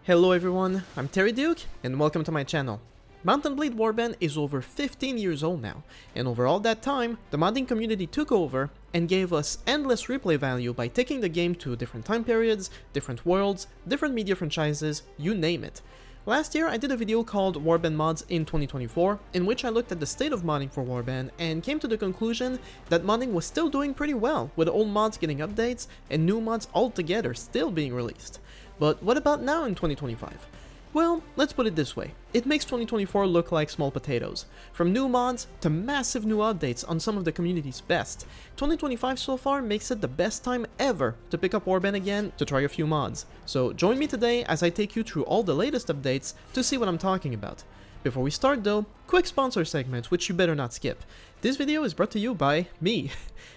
Hello everyone, I'm Terry Duke, and welcome to my channel. Mount & Blade Warband is over 15 years old now, and over all that time, the modding community took over and gave us endless replay value by taking the game to different time periods, different worlds, different media franchises, you name it. Last year I did a video called Warband Mods in 2024, in which I looked at the state of modding for Warband and came to the conclusion that modding was still doing pretty well, with old mods getting updates and new mods altogether still being released. But what about now in 2025? Well, let's put it this way, it makes 2024 look like small potatoes. From new mods to massive new updates on some of the community's best, 2025 so far makes it the best time ever to pick up Warband again to try a few mods. So join me today as I take you through all the latest updates to see what I'm talking about. Before we start though, quick sponsor segment which you better not skip. This video is brought to you by me.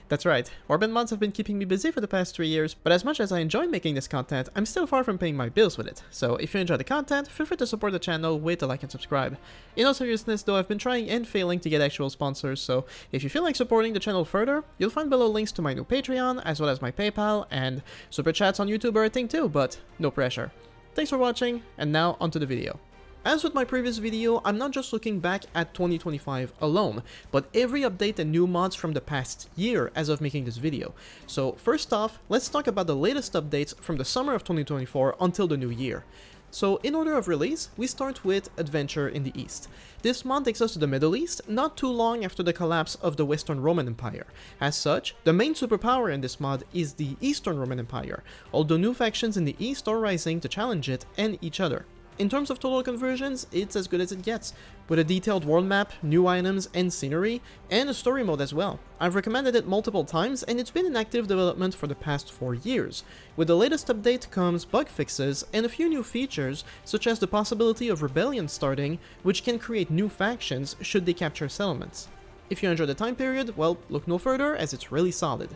That's right, Warband mods have been keeping me busy for the past 3 years, but as much as I enjoy making this content, I'm still far from paying my bills with it. So if you enjoy the content, feel free to support the channel with a like and subscribe. In all seriousness though, I've been trying and failing to get actual sponsors, so if you feel like supporting the channel further, you'll find below links to my new Patreon, as well as my PayPal, and super chats on YouTube are a thing too, but no pressure. Thanks for watching, and now onto the video. As with my previous video, I'm not just looking back at 2025 alone, but every update and new mods from the past year as of making this video. So first off, let's talk about the latest updates from the summer of 2024 until the new year. So in order of release, we start with Adventure in the East. This mod takes us to the Middle East, not too long after the collapse of the Western Roman Empire. As such, the main superpower in this mod is the Eastern Roman Empire, although new factions in the East are rising to challenge it and each other. In terms of total conversions, it's as good as it gets, with a detailed world map, new items and scenery, and a story mode as well. I've recommended it multiple times and it's been in active development for the past 4 years. With the latest update comes bug fixes and a few new features, such as the possibility of rebellion starting, which can create new factions should they capture settlements. If you enjoy the time period, well, look no further as it's really solid.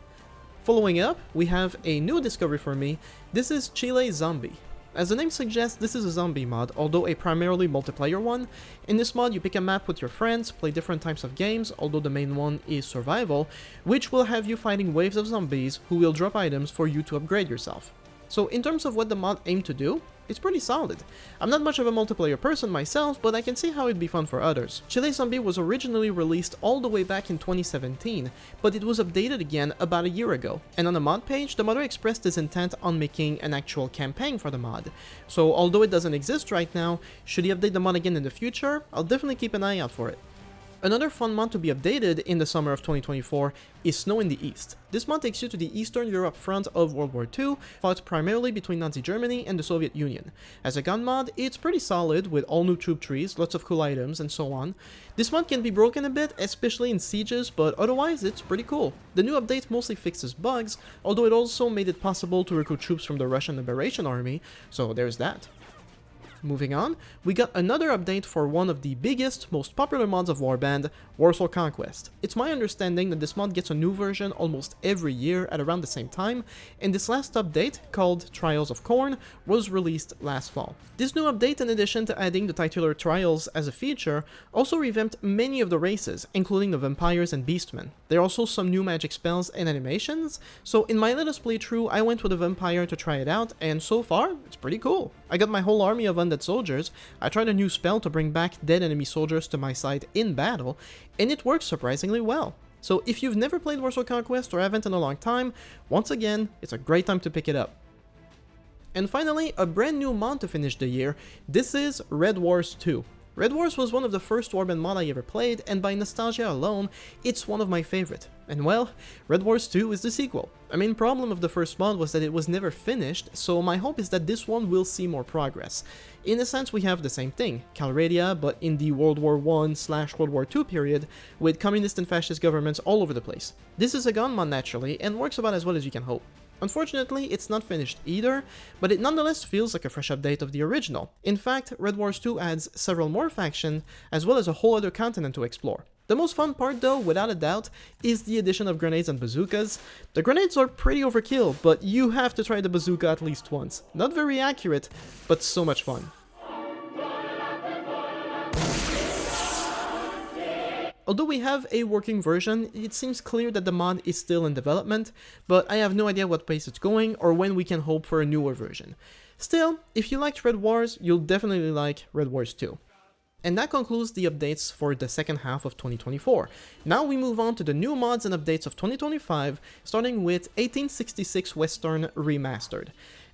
Following up, we have a new discovery for me. This is Chile Zombie. As the name suggests, this is a zombie mod, although a primarily multiplayer one. In this mod, you pick a map with your friends, play different types of games, although the main one is survival, which will have you fighting waves of zombies who will drop items for you to upgrade yourself. So in terms of what the mod aimed to do, it's pretty solid. I'm not much of a multiplayer person myself, but I can see how it'd be fun for others. Chile Zombie was originally released all the way back in 2017, but it was updated again about a year ago, and on the mod page, the modder expressed his intent on making an actual campaign for the mod. So although it doesn't exist right now, should he update the mod again in the future, I'll definitely keep an eye out for it. Another fun mod to be updated in the summer of 2024 is Snow in the East. This mod takes you to the Eastern Europe front of World War II, fought primarily between Nazi Germany and the Soviet Union. As a gun mod, it's pretty solid with all new troop trees, lots of cool items, and so on. This mod can be broken a bit, especially in sieges, but otherwise it's pretty cool. The new update mostly fixes bugs, although it also made it possible to recruit troops from the Russian Liberation Army, so there's that. Moving on, we got another update for one of the biggest, most popular mods of Warband, Warsword Conquest. It's my understanding that this mod gets a new version almost every year at around the same time, and this last update, called Trials of Khorne, was released last fall. This new update, in addition to adding the titular Trials as a feature, also revamped many of the races, including the vampires and beastmen. There are also some new magic spells and animations, so in my latest playthrough I went with a vampire to try it out, and so far, it's pretty cool. I got my whole army of undead soldiers, I tried a new spell to bring back dead enemy soldiers to my side in battle, and it works surprisingly well. So if you've never played Warsword Conquest or haven't in a long time, once again, it's a great time to pick it up. And finally, a brand new mod to finish the year, this is Red Wars 2. Red Wars was one of the first Warband mod I ever played, and by nostalgia alone, it's one of my favorite. And well, Red Wars 2 is the sequel. A main problem of the first mod was that it was never finished, so my hope is that this one will see more progress. In a sense, we have the same thing, Calradia, but in the World War I/World War II period, with communist and fascist governments all over the place. This is a gun mod naturally, and works about as well as you can hope. Unfortunately, it's not finished either, but it nonetheless feels like a fresh update of the original. In fact, Red Wars 2 adds several more factions, as well as a whole other continent to explore. The most fun part though, without a doubt, is the addition of grenades and bazookas. The grenades are pretty overkill, but you have to try the bazooka at least once. Not very accurate, but so much fun. Although we have a working version, it seems clear that the mod is still in development, but I have no idea what pace it's going or when we can hope for a newer version. Still, if you liked Red Wars, you'll definitely like Red Wars 2. And that concludes the updates for the second half of 2024. Now we move on to the new mods and updates of 2025, starting with 1866 Western Remastered.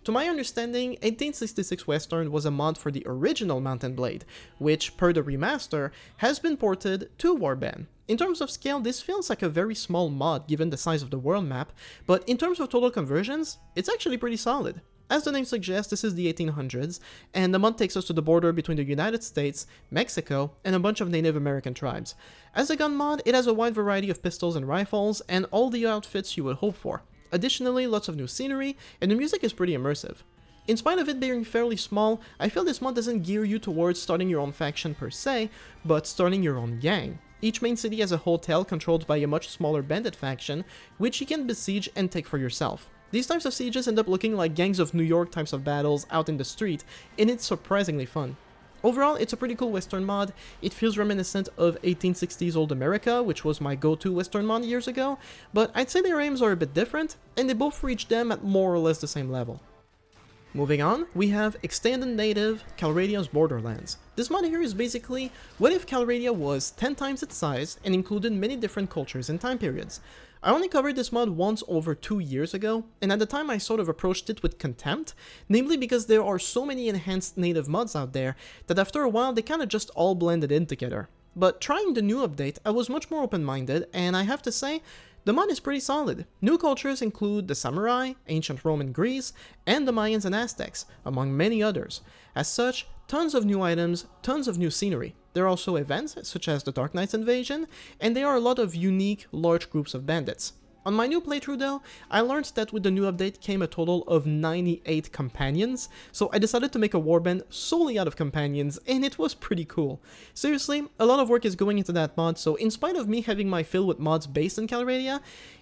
To my understanding, 1866 Western was a mod for the original Mount & Blade, which, per the remaster, has been ported to Warband. In terms of scale, this feels like a very small mod given the size of the world map, but in terms of total conversions, it's actually pretty solid. As the name suggests, this is the 1800s, and the mod takes us to the border between the United States, Mexico, and a bunch of Native American tribes. As a gun mod, it has a wide variety of pistols and rifles, and all the outfits you would hope for. Additionally, lots of new scenery, and the music is pretty immersive. In spite of it being fairly small, I feel this mod doesn't gear you towards starting your own faction per se, but starting your own gang. Each main city has a hotel controlled by a much smaller bandit faction, which you can besiege and take for yourself. These types of sieges end up looking like gangs of New York types of battles out in the street, and it's surprisingly fun. Overall, it's a pretty cool Western mod. It feels reminiscent of 1860s old America, which was my go-to Western mod years ago, but I'd say their aims are a bit different, and they both reach them at more or less the same level. Moving on, we have Extended Native Calradias Borderlands. This mod here is basically, what if Calradia was 10 times its size and included many different cultures and time periods? I only covered this mod once over 2 years ago, and at the time I sort of approached it with contempt, namely because there are so many enhanced native mods out there that after a while they kinda just all blended in together. But trying the new update, I was much more open-minded, and I have to say, the mod is pretty solid. New cultures include the Samurai, Ancient Roman Greece, and the Mayans and Aztecs, among many others. As such, tons of new items, tons of new scenery. There are also events, such as the Dark Knight's Invasion, and there are a lot of unique, large groups of bandits. On my new playthrough though, I learned that with the new update came a total of 98 companions, so I decided to make a warband solely out of companions, and it was pretty cool. Seriously, a lot of work is going into that mod, so in spite of me having my fill with mods based in Calradia,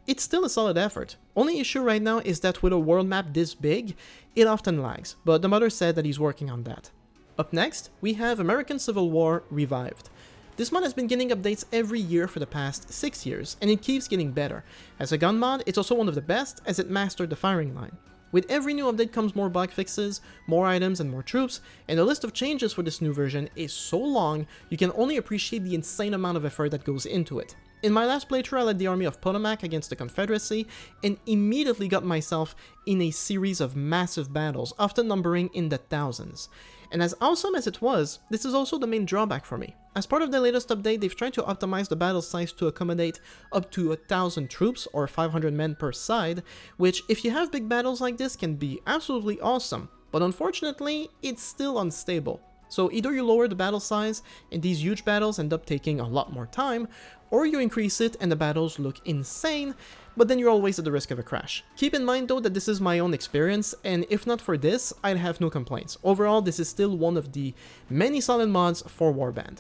it's still a solid effort. Only issue right now is that with a world map this big, it often lags, but the modder said that he's working on that. Up next, we have American Civil War Revived. This mod has been getting updates every year for the past 6 years, and it keeps getting better. As a gun mod, it's also one of the best, as it mastered the firing line. With every new update comes more bug fixes, more items, and more troops, and the list of changes for this new version is so long, you can only appreciate the insane amount of effort that goes into it. In my last playthrough, I led the army of Potomac against the Confederacy, and immediately got myself in a series of massive battles, often numbering in the thousands. And as awesome as it was, this is also the main drawback for me. As part of the latest update, they've tried to optimize the battle size to accommodate up to 1,000 troops, or 500 men per side, which, if you have big battles like this, can be absolutely awesome, but unfortunately, it's still unstable. So either you lower the battle size, and these huge battles end up taking a lot more time, or you increase it and the battles look insane, but then you're always at the risk of a crash. Keep in mind though that this is my own experience, and if not for this, I'd have no complaints. Overall, this is still one of the many solid mods for Warband.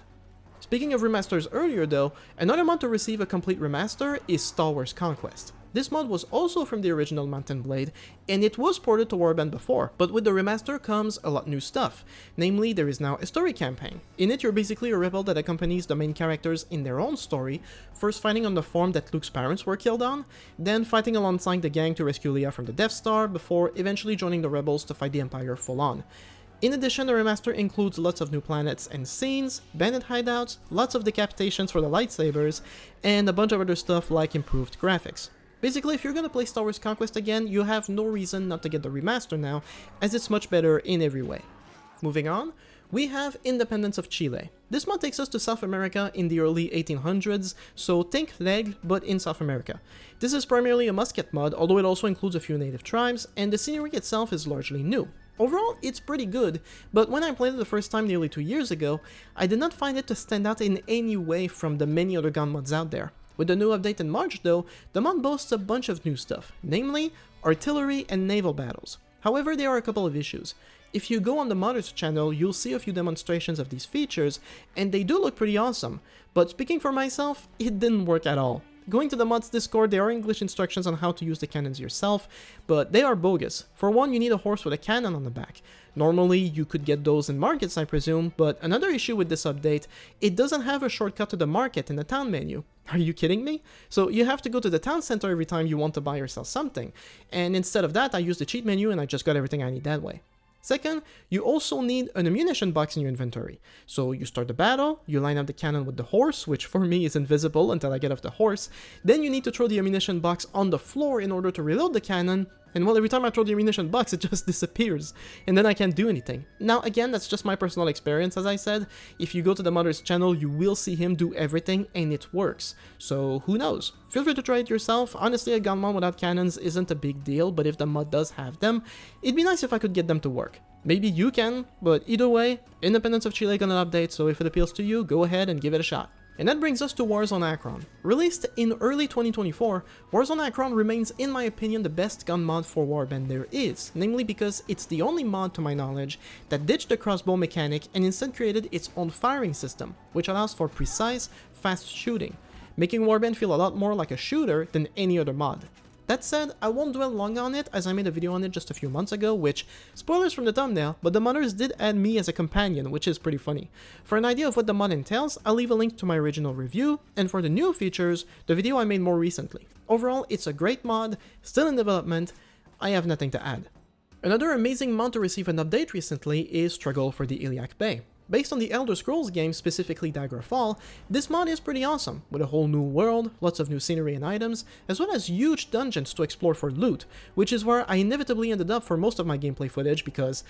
Speaking of remasters earlier though, another mod to receive a complete remaster is Star Wars Conquest. This mod was also from the original Mount & Blade, and it was ported to Warband before, but with the remaster comes a lot new stuff. Namely, there is now a story campaign. In it, you're basically a rebel that accompanies the main characters in their own story, first fighting on the farm that Luke's parents were killed on, then fighting alongside the gang to rescue Leia from the Death Star, before eventually joining the rebels to fight the Empire full on. In addition, the remaster includes lots of new planets and scenes, bandit hideouts, lots of decapitations for the lightsabers, and a bunch of other stuff like improved graphics. Basically, if you're gonna play Star Wars Conquest again, you have no reason not to get the remaster now, as it's much better in every way. Moving on, we have Independence of Chile. This mod takes us to South America in the early 1800s, so think L'Aigle, but in South America. This is primarily a musket mod, although it also includes a few native tribes, and the scenery itself is largely new. Overall, it's pretty good, but when I played it the first time nearly 2 years ago, I did not find it to stand out in any way from the many other gun mods out there. With the new update in March though, the mod boasts a bunch of new stuff, namely artillery and naval battles. However, there are a couple of issues. If you go on the modders channel, you'll see a few demonstrations of these features, and they do look pretty awesome, but speaking for myself, it didn't work at all. Going to the mods Discord, there are English instructions on how to use the cannons yourself, but they are bogus. For one, you need a horse with a cannon on the back. Normally, you could get those in markets, I presume, but another issue with this update, it doesn't have a shortcut to the market in the town menu. Are you kidding me? So you have to go to the town center every time you want to buy or sell something, and instead of that, I used the cheat menu and I just got everything I need that way. Second, you also need an ammunition box in your inventory. So you start the battle, you line up the cannon with the horse, which for me is invisible until I get off the horse, then you need to throw the ammunition box on the floor in order to reload the cannon, and well, every time I throw the ammunition box, it just disappears, and then I can't do anything. Now again, that's just my personal experience, as I said. If you go to the modder's channel, you will see him do everything, and it works. So who knows? Feel free to try it yourself. Honestly, a gun mod without cannons isn't a big deal, but if the mod does have them, it'd be nice if I could get them to work. Maybe you can, but either way, Independence of Chile got an update, so if it appeals to you, go ahead and give it a shot. And that brings us to Warzone-Acron. Released in early 2024, Warzone-Acron remains, in my opinion, the best gun mod for Warband there is, namely because it's the only mod, to my knowledge, that ditched the crossbow mechanic and instead created its own firing system, which allows for precise, fast shooting, making Warband feel a lot more like a shooter than any other mod. That said, I won't dwell long on it, as I made a video on it just a few months ago, which, spoilers from the thumbnail, but the modders did add me as a companion, which is pretty funny. For an idea of what the mod entails, I'll leave a link to my original review, and for the new features, the video I made more recently. Overall, it's a great mod, still in development. I have nothing to add. Another amazing mod to receive an update recently is For The Illiac Bay. Based on the Elder Scrolls game, specifically Daggerfall, this mod is pretty awesome, with a whole new world, lots of new scenery and items, as well as huge dungeons to explore for loot, which is where I inevitably ended up for most of my gameplay footage because,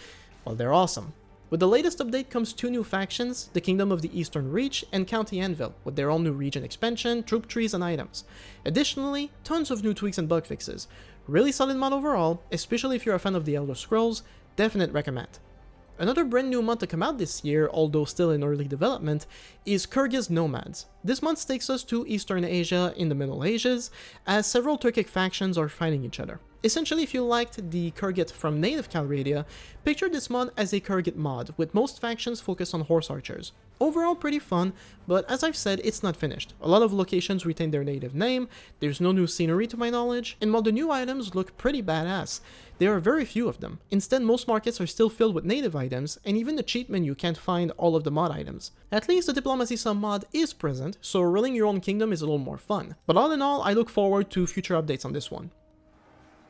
well, they're awesome. With the latest update comes two new factions, the Kingdom of the Eastern Reach and County Anvil, with their own new region expansion, troop trees and items. Additionally, tons of new tweaks and bug fixes. Really solid mod overall, especially if you're a fan of the Elder Scrolls, definite recommend. Another brand new mod to come out this year, although still in early development, is Kyrgyz Nomads. This mod takes us to Eastern Asia in the Middle Ages, as several Turkic factions are fighting each other. Essentially, if you liked the Kyrgyz from native Calradia, picture this mod as a Kyrgyz mod, with most factions focused on horse archers. Overall pretty fun, but as I've said, it's not finished. A lot of locations retain their native name, there's no new scenery to my knowledge, and while the new items look pretty badass, there are very few of them. Instead, most markets are still filled with native items, and even the cheat menu can't find all of the mod items. At least the Diplomacy Sum mod is present, so ruling your own kingdom is a little more fun. But all in all, I look forward to future updates on this one.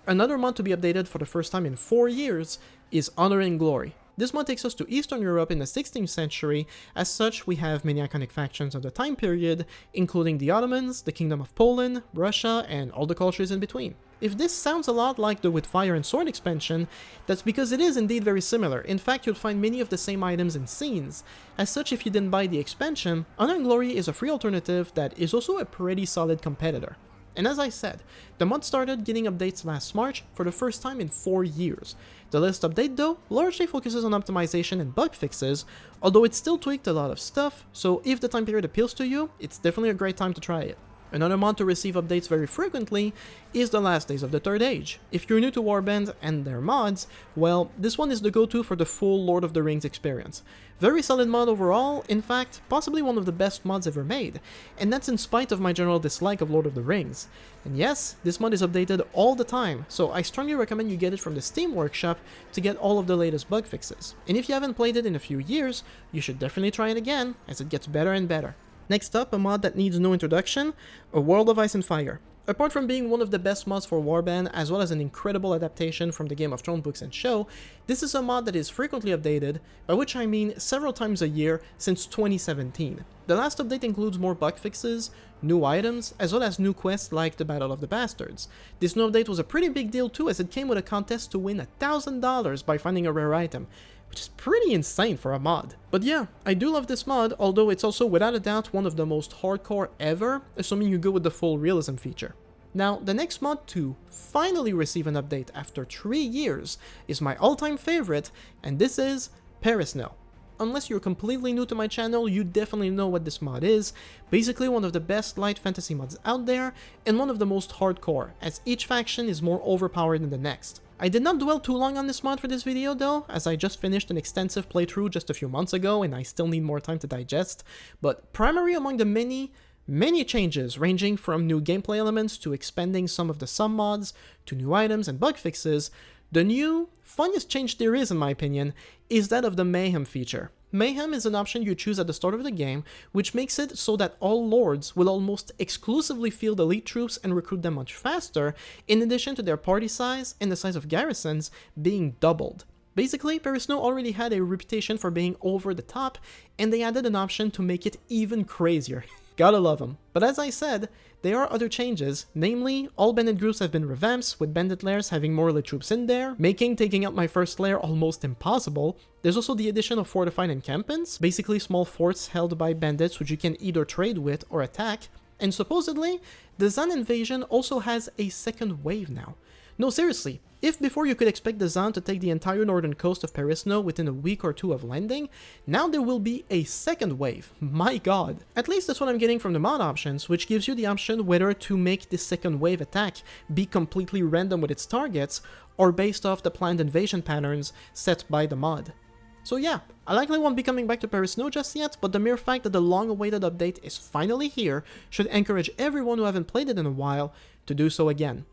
Another mod to be updated for the first time in 4 years is Honor and Glory. This mod takes us to Eastern Europe in the 16th century. As such, we have many iconic factions of the time period, including the Ottomans, the Kingdom of Poland, Russia, and all the cultures in between. If this sounds a lot like the With Fire and Sword expansion, that's because it is indeed very similar. In fact, you'll find many of the same items and scenes. As such, if you didn't buy the expansion, Honor and Glory is a free alternative that is also a pretty solid competitor. And as I said, the mod started getting updates last March for the first time in 4 years. The latest update though largely focuses on optimization and bug fixes, although it still tweaked a lot of stuff, so if the time period appeals to you, it's definitely a great time to try it. Another mod to receive updates very frequently is The Last Days of the Third Age. If you're new to Warband and their mods, well, this one is the go-to for the full Lord of the Rings experience. Very solid mod overall, in fact, possibly one of the best mods ever made, and that's in spite of my general dislike of Lord of the Rings. And yes, this mod is updated all the time, so I strongly recommend you get it from the Steam Workshop to get all of the latest bug fixes. And if you haven't played it in a few years, you should definitely try it again, as it gets better and better. Next up, a mod that needs no introduction, A World of Ice and Fire. Apart from being one of the best mods for Warband, as well as an incredible adaptation from the Game of Thrones books and show, this is a mod that is frequently updated, by which I mean several times a year since 2017. The last update includes more bug fixes, new items, as well as new quests like the Battle of the Bastards. This new update was a pretty big deal too, as it came with a contest to win $1,000 by finding a rare item, which is pretty insane for a mod. But yeah, I do love this mod, although it's also without a doubt one of the most hardcore ever, assuming you go with the full realism feature. Now, the next mod to finally receive an update after 3 years is my all-time favorite, and this is Perisno. Unless you're completely new to my channel, you definitely know what this mod is. Basically one of the best light fantasy mods out there, and one of the most hardcore, as each faction is more overpowered than the next. I did not dwell too long on this mod for this video though, as I just finished an extensive playthrough just a few months ago and I still need more time to digest, but primary among the many changes ranging from new gameplay elements to expanding some of the sum mods, to new items and bug fixes, the new, funniest change there is in my opinion, is that of the Mayhem feature. Mayhem is an option you choose at the start of the game, which makes it so that all lords will almost exclusively field elite troops and recruit them much faster, in addition to their party size and the size of garrisons being doubled. Basically, Perisno already had a reputation for being over the top, and they added an option to make it even crazier. Gotta love them. But as I said, there are other changes, namely, all bandit groups have been revamped, with bandit lairs having more elite troops in there, making taking out my first lair almost impossible. There's also the addition of fortified encampments, basically small forts held by bandits which you can either trade with or attack, and supposedly, the Zan invasion also has a second wave now. No, seriously, if before you could expect the Zan to take the entire northern coast of Perisno within a week or two of landing, now there will be a second wave. My god. At least that's what I'm getting from the mod options, which gives you the option whether to make this second wave attack be completely random with its targets, or based off the planned invasion patterns set by the mod. So yeah, I likely won't be coming back to Perisno just yet, but the mere fact that the long-awaited update is finally here should encourage everyone who haven't played it in a while to do so again.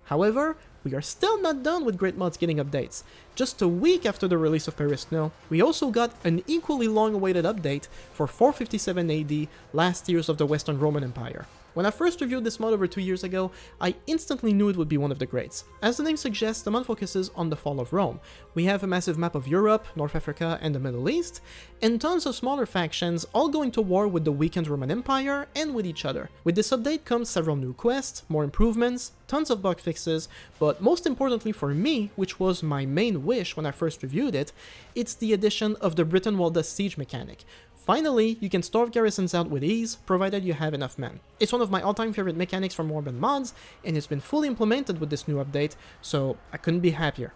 However, we are still not done with great mods getting updates. Just a week after the release of Perisno, we also got an equally long-awaited update for 457 AD, last years of the Western Roman Empire. When I first reviewed this mod over 2 years ago, I instantly knew it would be one of the greats. As the name suggests, the mod focuses on the fall of Rome. We have a massive map of Europe, North Africa, and the Middle East, and tons of smaller factions all going to war with the weakened Roman Empire and with each other. With this update comes several new quests, more improvements, tons of bug fixes, but most importantly for me, which was my main wish when I first reviewed it, it's the addition of the Britain-Walda siege mechanic. Finally, you can starve garrisons out with ease, provided you have enough men. It's one of my all-time favorite mechanics from Warband mods, and it's been fully implemented with this new update, so I couldn't be happier.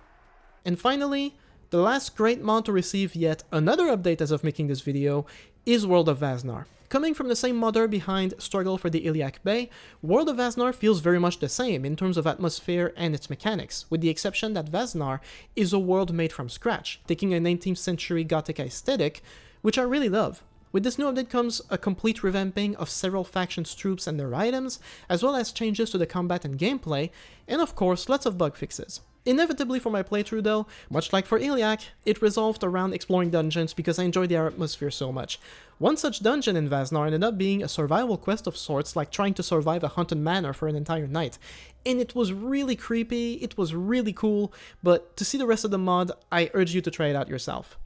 And finally, the last great mod to receive yet another update as of making this video is World of Vasnar. Coming from the same modder behind Struggle for the Illiac Bay, World of Vasnar feels very much the same in terms of atmosphere and its mechanics, with the exception that Vasnar is a world made from scratch, taking a 19th century Gothic aesthetic, which I really love. With this new update comes a complete revamping of several factions' troops and their items, as well as changes to the combat and gameplay, and of course lots of bug fixes. Inevitably for my playthrough though, much like for Illiac, it resolved around exploring dungeons because I enjoyed the atmosphere so much. One such dungeon in Vasnar ended up being a survival quest of sorts, like trying to survive a haunted manor for an entire night. And it was really creepy, it was really cool, but to see the rest of the mod, I urge you to try it out yourself.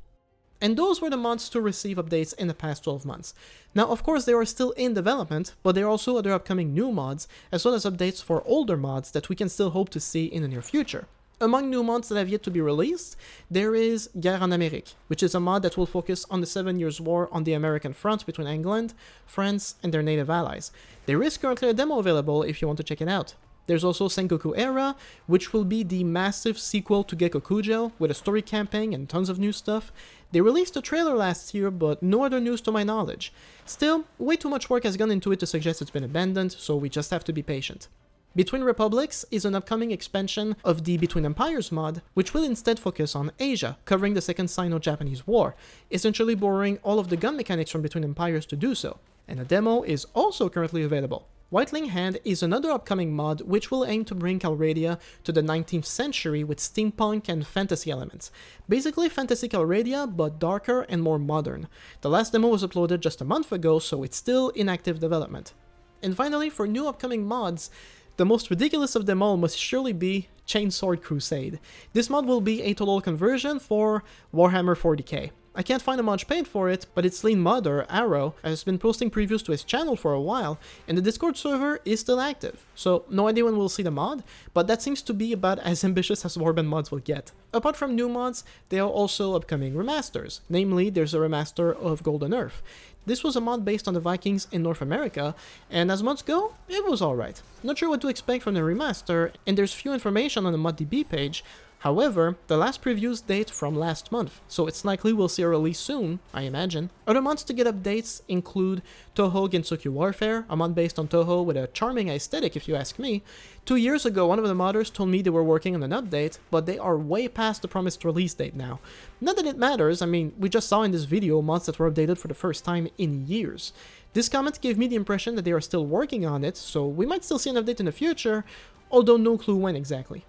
And those were the mods to receive updates in the past 12 months. Now, of course, they are still in development, but there are also other upcoming new mods, as well as updates for older mods that we can still hope to see in the near future. Among new mods that have yet to be released, there is Guerre en Amérique, which is a mod that will focus on the 7 Years' War on the American front between England, France, and their native allies. There is currently a demo available if you want to check it out. There's also Sengoku Era, which will be the massive sequel to Gekkokujo, with a story campaign and tons of new stuff. They released a trailer last year, but no other news to my knowledge. Still, way too much work has gone into it to suggest it's been abandoned, so we just have to be patient. Between Republics is an upcoming expansion of the Between Empires mod, which will instead focus on Asia, covering the Second Sino-Japanese War, essentially borrowing all of the gun mechanics from Between Empires to do so, and a demo is also currently available. Whiteling Hand is another upcoming mod which will aim to bring Calradia to the 19th century with steampunk and fantasy elements. Basically fantasy Calradia, but darker and more modern. The last demo was uploaded just a month ago, so it's still in active development. And finally, for new upcoming mods, the most ridiculous of them all must surely be Chainsword Crusade. This mod will be a total conversion for Warhammer 40k. I can't find a mod paid for it, but its lead modder, Arrow, has been posting previews to his channel for a while, and the Discord server is still active. So no idea when we'll see the mod, but that seems to be about as ambitious as Warband mods will get. Apart from new mods, there are also upcoming remasters. Namely, there's a remaster of Golden Earth. This was a mod based on the Vikings in North America, and as mods go, it was alright. Not sure what to expect from the remaster, and there's few information on the ModDB page. However, the last previews date from last month, so it's likely we'll see a release soon, I imagine. Other mods to get updates include Toho Gensokyo Warfare, a mod based on Toho with a charming aesthetic if you ask me. 2 years ago, one of the modders told me they were working on an update, but they are way past the promised release date now. Not that it matters, I mean, we just saw in this video mods that were updated for the first time in years. This comment gave me the impression that they are still working on it, so we might still see an update in the future, although no clue when exactly.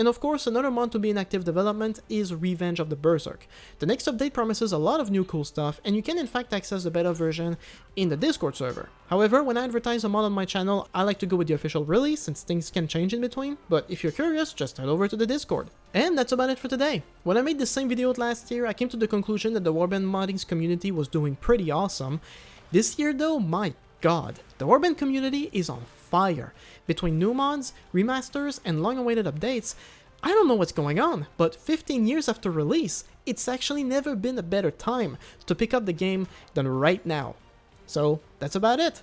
And of course, another mod to be in active development is Revenge of the Berserk. The next update promises a lot of new cool stuff, and you can in fact access the beta version in the Discord server. However, when I advertise a mod on my channel, I like to go with the official release since things can change in between, but if you're curious, just head over to the Discord. And that's about it for today. When I made the same video last year, I came to the conclusion that the Warband modding community was doing pretty awesome. This year though, my god, the Warband community is on fire. Between new mods, remasters, and long-awaited updates, I don't know what's going on, but 15 years after release, it's actually never been a better time to pick up the game than right now. So that's about it.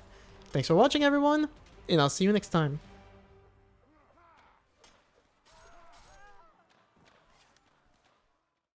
Thanks for watching everyone, and I'll see you next time.